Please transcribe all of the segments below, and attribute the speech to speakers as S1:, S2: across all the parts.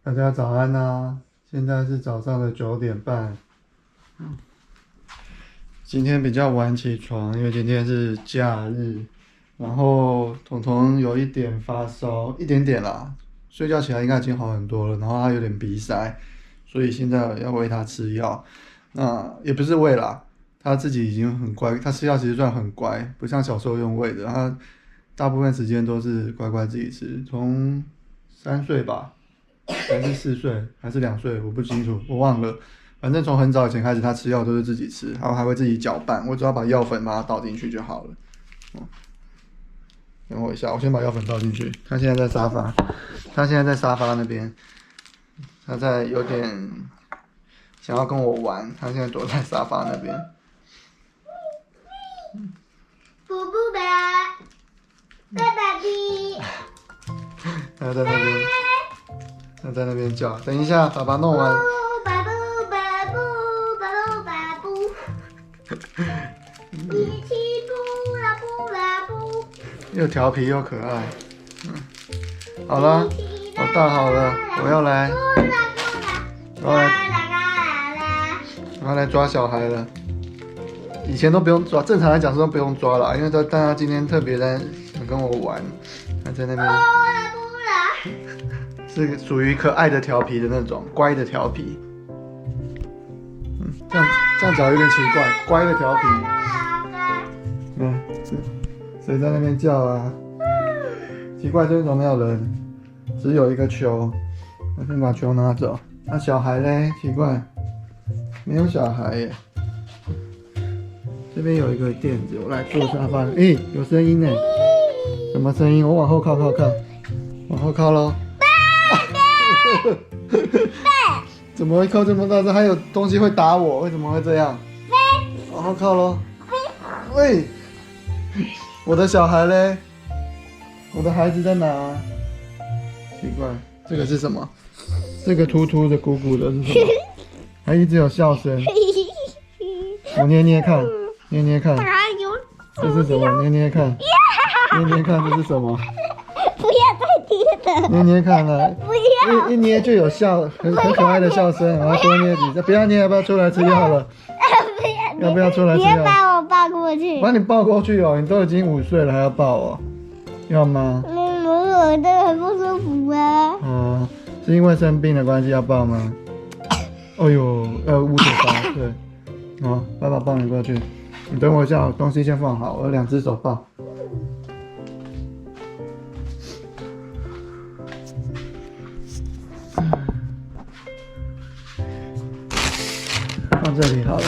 S1: 大家早安呐、现在是早上的9点半。今天比较晚起床，因为今天是假日。然后彤彤有一点发烧，一点点啦，睡觉起来应该已经好很多了。然后他有点鼻塞，所以现在要喂他吃药。那也不是喂啦，他自己已经很乖，他吃药其实算很乖，不像小时候用喂的，他大部分时间都是乖乖自己吃。从3岁吧。还是4岁，还是2岁，我不清楚，我忘了。反正从很早以前开始，他吃药都是自己吃，然后还会自己搅拌，我只要把药粉把它倒进去就好了。等我一下，我先把药粉倒进去。他现在在沙发，那边，他在有点想要跟我玩，他现在躲在沙发那边。
S2: 布布爸，爸比，
S1: 他在那边。他在那边叫，等一下，爸爸弄完。
S2: 巴布巴布巴布巴布，一起布啦布啦布。
S1: 又调皮又可爱。好了，我倒好了，我要来抓小孩了。以前都不用抓，正常来讲是都不用抓了，因为但他今天特别在想跟我玩，他在那边。是属于可爱的调皮的那种，乖的调皮。这样讲有点奇怪，乖的调皮。谁在那边叫啊？奇怪，这边怎么没有人？只有一个球，我先把球拿走。那小孩嘞？奇怪，没有小孩耶。这边有一个垫子，我来坐沙发。有声音呢。什么声音？我往后靠，往后靠咯。怎么会靠这么大声？还有东西会打我？为什么会这样？往后靠咯。喂，我的小孩嘞？我的孩子在哪？奇怪，这个是什么？这个凸凸的、鼓鼓的是什么？还一直有笑声。我捏捏看，这是什么？捏捏看，这是什么？
S2: 不要再捏了。
S1: 捏看来，
S2: 不要。
S1: 一捏就有很可爱的笑声，然后多捏几次。不要捏，要不要出来吃药了？要不要出来吃药？
S2: 你要把我抱过去。
S1: 把你抱过去哦，你都已经5岁了还要抱哦？要吗？
S2: 我的很不舒服啊。
S1: 哦，是因为生病的关系要抱吗？哎呦，捂嘴巴，对。好，爸爸抱你过去。你等我一下，东西先放好，我有2只手抱。放这里好了。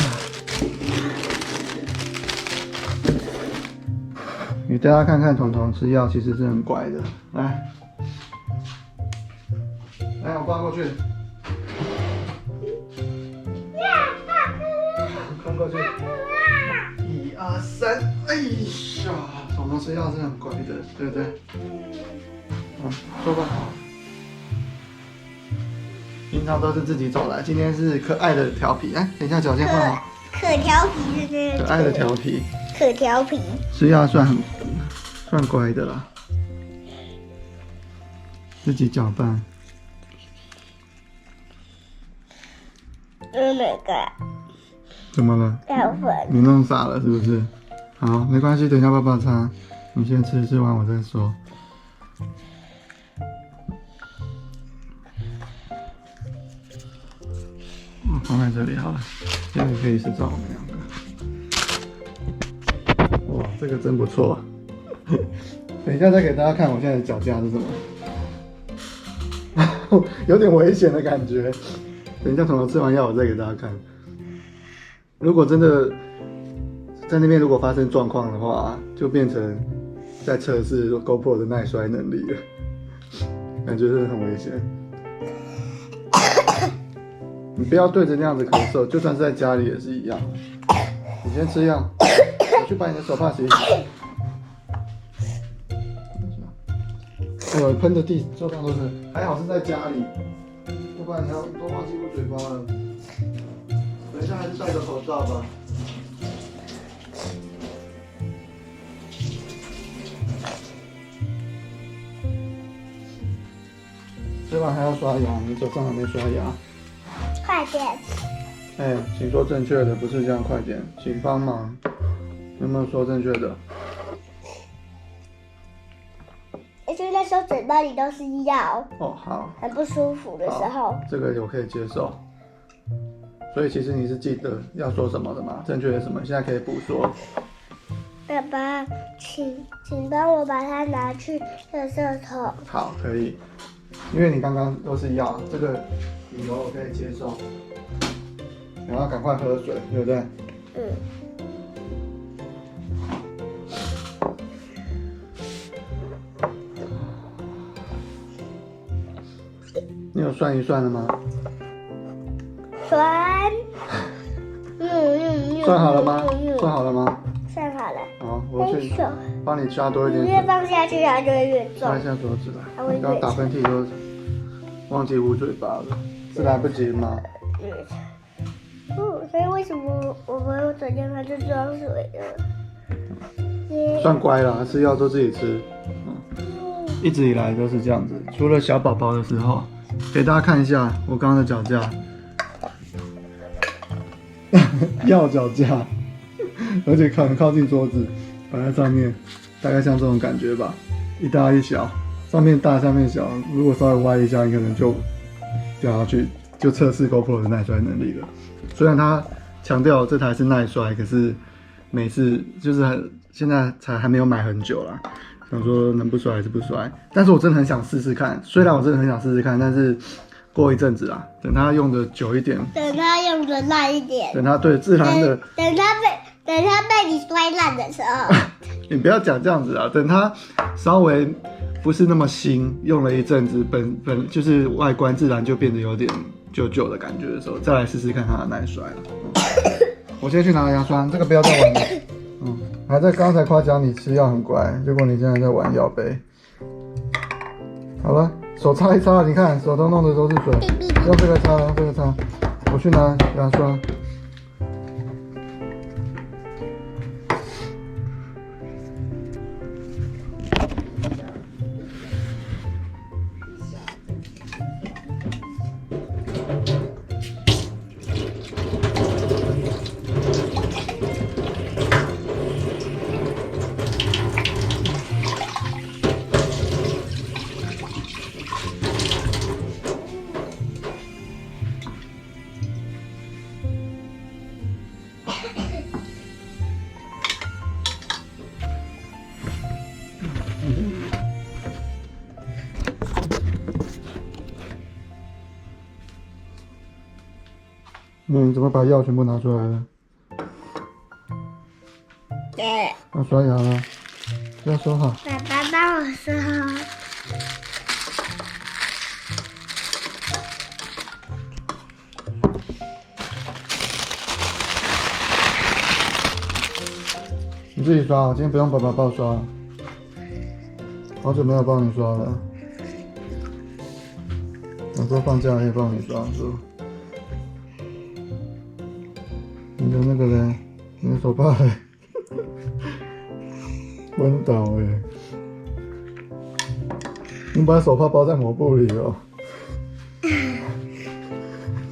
S1: 给大家看看彤彤吃药其实是很乖的。来，我抱过去。看过去。1、2、3，哎呀，彤彤吃药是很乖的，对不对？坐吧。平常都是自己走来，今天是可爱的调皮。等一下，脚先放好。
S2: 可调皮是这个。
S1: 可爱的调皮。
S2: 可调皮。
S1: 吃药算乖的啦。自己搅拌。
S2: Oh my god！
S1: 怎么了？
S2: 药粉。
S1: 你弄洒了是不是？好，没关系，等一下爸爸擦。你先吃完我再说。放在这里好了，这样可以是照我们2个。哇，这个真不错。等一下再给大家看我现在的脚架是什么，有点危险的感觉。等一下彤彤吃完药我再给大家看。如果真的在那边如果发生状况的话，就变成在测试 GoPro 的耐摔能力了，感觉真的很危险。你不要对着那样子咳嗽，就算是在家里也是一样。你先吃药，我去把你的手帕洗一洗。哎呦，喷的地桌上都是，还好是在家里，要不然你要都忘记捂嘴巴了。等一下还是戴个口罩吧。吃完还要刷牙，你手上还没刷牙。
S2: 快点！
S1: 哎，请说正确的，不是这样，快点，请帮忙。有没有说正确的？
S2: 而且那时候嘴巴里都是药，
S1: 哦，好，
S2: 很不舒服的时候。
S1: 这个我可以接受。所以其实你是记得要说什么的嘛？正确的什么？现在可以补说。
S2: 爸爸，请帮我把它拿去垃圾桶。
S1: 好，可以。因为你刚刚都是药，这个理由我可以接受。然后赶快喝水，对不对？
S2: 嗯。
S1: 你有算一算了吗？
S2: 算。
S1: 算好了吗？算好了吗？
S2: 算好了。
S1: 好，我去帮你加多一点水。
S2: 越放下去，它就会越重。
S1: 放一下桌子来。你刚刚打喷嚏都忘记捂嘴巴了，是来不及吗？
S2: 所以为什么我没有整天它就装水呢？
S1: 算乖了，吃药都自己吃。一直以来都是这样子，除了小宝宝的时候，给大家看一下我刚刚的脚架，药脚架，而且很靠近桌子，摆在上面，大概像这种感觉吧，一大一小，上面大下面小，如果稍微歪一下，你可能就掉下去，就测试 GoPro 的耐摔能力了。虽然它强调这台是耐摔，可是每次就是现在还没有买很久啦。想说能不摔还是不摔，但是我真的很想试试看。虽然我真的很想试试看，但是过一阵子啦，等它用的久一点，
S2: 等它用的烂一点，
S1: 等它对自然的，
S2: 等它被你摔烂的时候，
S1: 你不要讲这样子啊。等它稍微不是那么新，用了一阵子，本就是外观自然就变得有点旧旧的感觉的时候，再来试试看它的耐摔了。我先去拿牙刷，这个不要再玩了。还在刚才夸奖你吃药很乖，结果你现在在玩药杯。好了，手擦一擦，你看手都弄的都是水，用这个擦，用这个擦。我去拿牙刷。你怎么把药全部拿出来了？要刷牙了，要收好。
S2: 爸爸帮我收好。
S1: 你自己刷，今天不用爸爸帮我刷。好久没有帮你刷了。我说放假可以帮你刷，说。你的那个嘞，你的手帕嘞，昏倒哎！你把手帕包在抹布里哦，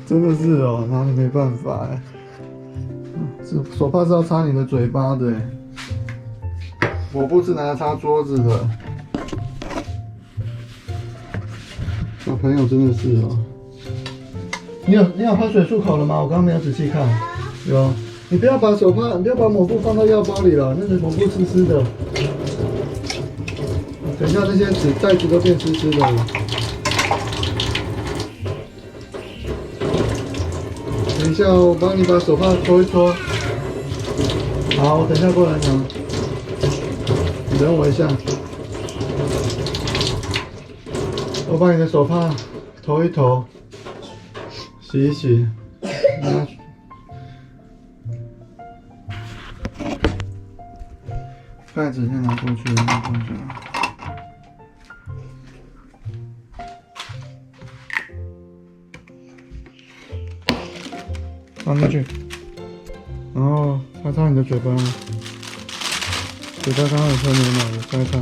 S1: 真的是哦，拿你没办法哎。手帕是要擦你的嘴巴的哎，抹布是拿来擦桌子的。小朋友真的是哦。你有喝水漱口了吗？我刚刚没有仔细看。有，你不要把抹布放到药包里了，那个抹布湿湿的。等一下那些袋子都变湿湿的了。等一下我帮你把手帕搓一搓。好，我等一下过来拿。你等我一下。我把你的手帕投一投，洗一洗，拿去。盖子先拿过去，拿过去。放进去，然后擦擦你的嘴巴，嘴巴刚刚有喝牛奶的，擦一擦。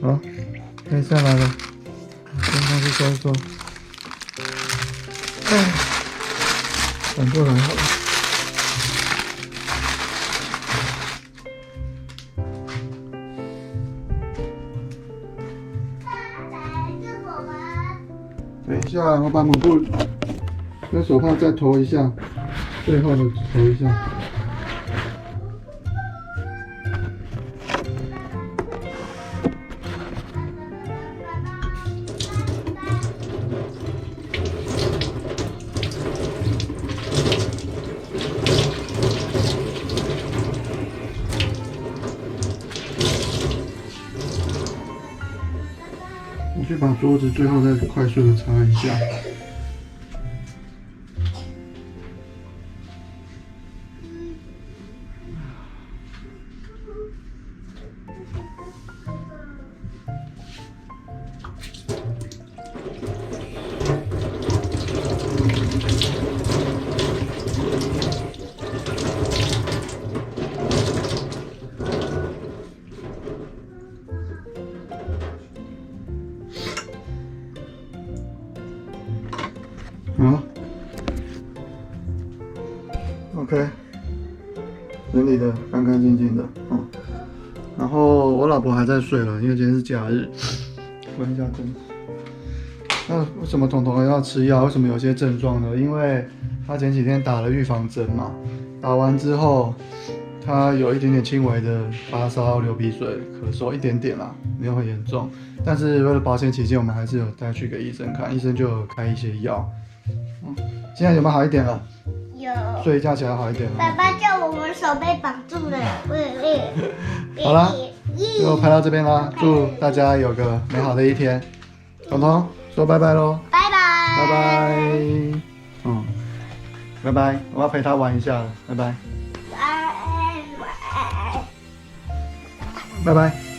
S1: 好，可以下来了，先上去收一收。哎，反过来好了。等一下，我把抹布跟手帕再投一下，最后的投一下。我去把桌子最后再快速的擦一下。好 ，OK， 整理的干干净净的，然后我老婆还在睡了，因为今天是假日。关一下灯。那为什么彤彤要吃药？为什么有些症状呢？因为他前几天打了预防针嘛，打完之后，他有一点点轻微的发烧、流鼻水、咳嗽，一点点啦，没有很严重。但是为了保险起见，我们还是有带去给医生看，医生就有开一些药。现在有没有好一点了？
S2: 有。
S1: 睡一觉起来好一点了。
S2: 爸爸叫我们手被绑住了。
S1: 好啦，就拍到这边啦，祝大家有个美好的一天。彤彤说拜拜喽。
S2: 拜拜。
S1: 拜拜。拜拜，我要陪他玩一下了，拜拜。
S2: 晚安。
S1: 拜拜。